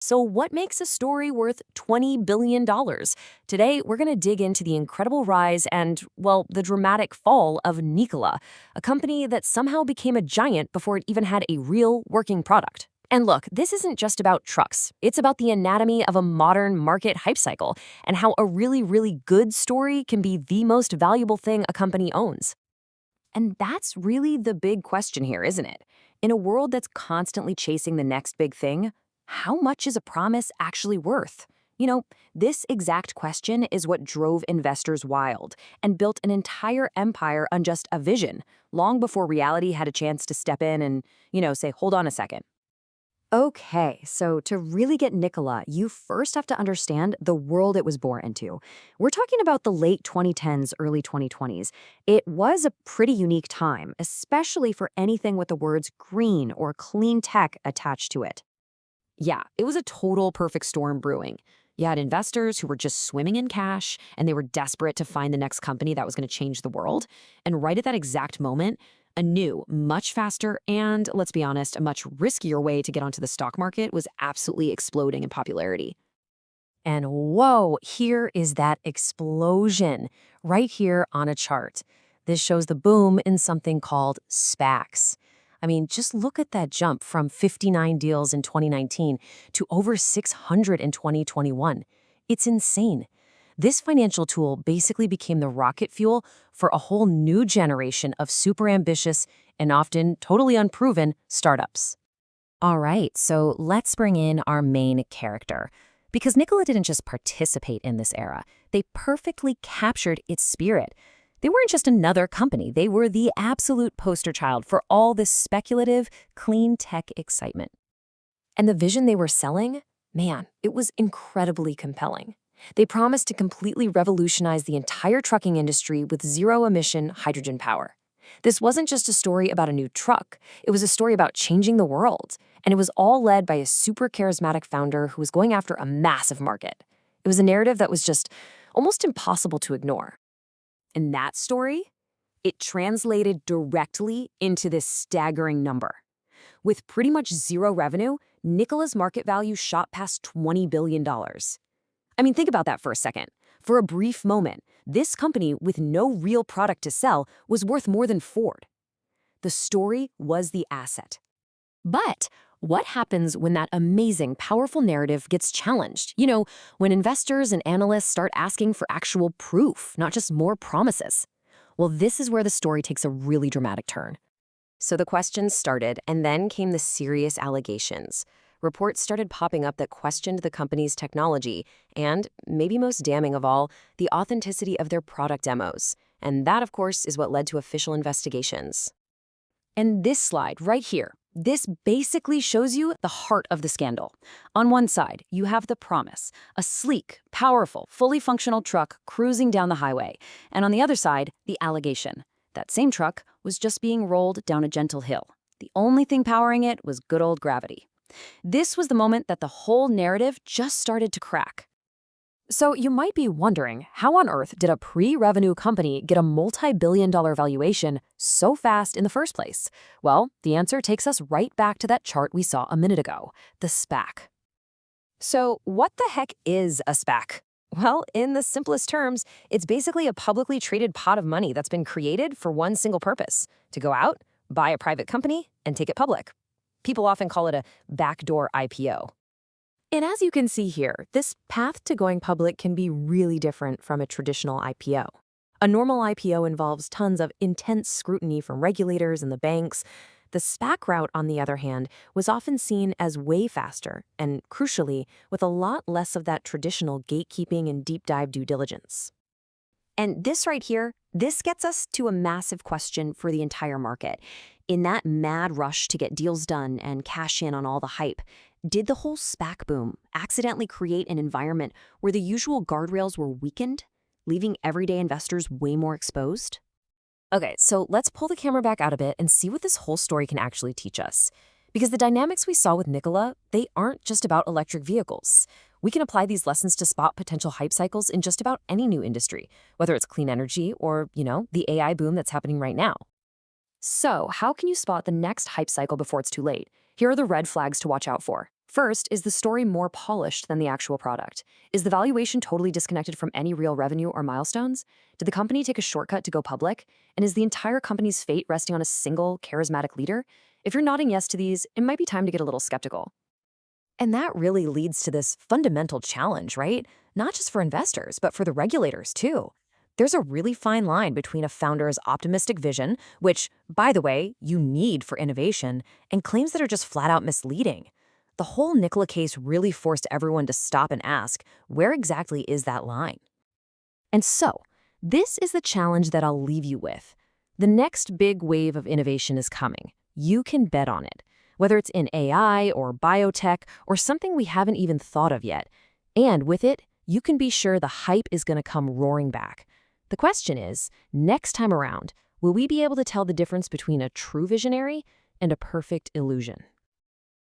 So what makes a story worth $20 billion? Today, we're going to dig into the incredible rise and, well, the dramatic fall of Nikola, a company that somehow became a giant before it even had a real working product. And look, this isn't just about trucks. It's about the anatomy of a modern market hype cycle and how a really, really good story can be the most valuable thing a company owns. And that's really the big question here, isn't it? In a world that's constantly chasing the next big thing, how much is a promise actually worth? This exact question is what drove investors wild and built an entire empire on just a vision, long before reality had a chance to step in and, say, hold on a second. Okay, so to really get Nikola, you first have to understand the world it was born into. We're talking about the late 2010s, early 2020s. It was a pretty unique time, especially for anything with the words green or clean tech attached to it. Yeah, it was a total perfect storm brewing. You had investors who were just swimming in cash, and they were desperate to find the next company that was going to change the world. And right at that exact moment, a new, much faster, and let's be honest, a much riskier way to get onto the stock market was absolutely exploding in popularity. And whoa, here is that explosion right here on a chart. This shows the boom in something called SPACs. I mean, just look at that jump from 59 deals in 2019 to over 600 in 2021. It's insane. This financial tool basically became the rocket fuel for a whole new generation of super ambitious and often totally unproven startups. All right, so let's bring in our main character. Because Nikola didn't just participate in this era, they perfectly captured its spirit. They weren't just another company, they were the absolute poster child for all this speculative, clean tech excitement. And the vision they were selling? Man, it was incredibly compelling. They promised to completely revolutionize the entire trucking industry with zero-emission hydrogen power. This wasn't just a story about a new truck. It was a story about changing the world. And it was all led by a super charismatic founder who was going after a massive market. It was a narrative that was just almost impossible to ignore. And that story, it translated directly into this staggering number. With pretty much zero revenue, Nikola's market value shot past $20 billion. I mean, think about that for a second. For a brief moment, this company with no real product to sell was worth more than Ford. The story was the asset. But what happens when that amazing, powerful narrative gets challenged? When investors and analysts start asking for actual proof, not just more promises. Well, this is where the story takes a really dramatic turn. So the questions started, and then came the serious allegations. Reports started popping up that questioned the company's technology and, maybe most damning of all, the authenticity of their product demos. And that, of course, is what led to official investigations. And this slide right here, this basically shows you the heart of the scandal. On one side, you have the promise, a sleek, powerful, fully functional truck cruising down the highway. And on the other side, the allegation. That same truck was just being rolled down a gentle hill. The only thing powering it was good old gravity. This was the moment that the whole narrative just started to crack. So you might be wondering, how on earth did a pre-revenue company get a multi-billion-dollar valuation so fast in the first place? Well, the answer takes us right back to that chart we saw a minute ago, the SPAC. So what the heck is a SPAC? Well, in the simplest terms, it's basically a publicly traded pot of money that's been created for one single purpose: to go out, buy a private company, and take it public. People often call it a backdoor IPO. And as you can see here, this path to going public can be really different from a traditional IPO. A normal IPO involves tons of intense scrutiny from regulators and the banks. The SPAC route, on the other hand, was often seen as way faster and, crucially, with a lot less of that traditional gatekeeping and deep dive due diligence. And this right here, this gets us to a massive question for the entire market. In that mad rush to get deals done and cash in on all the hype, did the whole SPAC boom accidentally create an environment where the usual guardrails were weakened, leaving everyday investors way more exposed? Okay, so let's pull the camera back out a bit and see what this whole story can actually teach us. Because the dynamics we saw with Nikola, they aren't just about electric vehicles. We can apply these lessons to spot potential hype cycles in just about any new industry, whether it's clean energy or, the AI boom that's happening right now. So, how can you spot the next hype cycle before it's too late? Here are the red flags to watch out for. First, is the story more polished than the actual product? Is the valuation totally disconnected from any real revenue or milestones? Did the company take a shortcut to go public? And is the entire company's fate resting on a single, charismatic leader? If you're nodding yes to these, it might be time to get a little skeptical. And that really leads to this fundamental challenge, right? Not just for investors, but for the regulators too. There's a really fine line between a founder's optimistic vision, which, by the way, you need for innovation, and claims that are just flat out misleading. The whole Nikola case really forced everyone to stop and ask, where exactly is that line? And so, this is the challenge that I'll leave you with. The next big wave of innovation is coming. You can bet on it, whether it's in AI or biotech or something we haven't even thought of yet. And with it, you can be sure the hype is going to come roaring back. The question is, next time around, will we be able to tell the difference between a true visionary and a perfect illusion?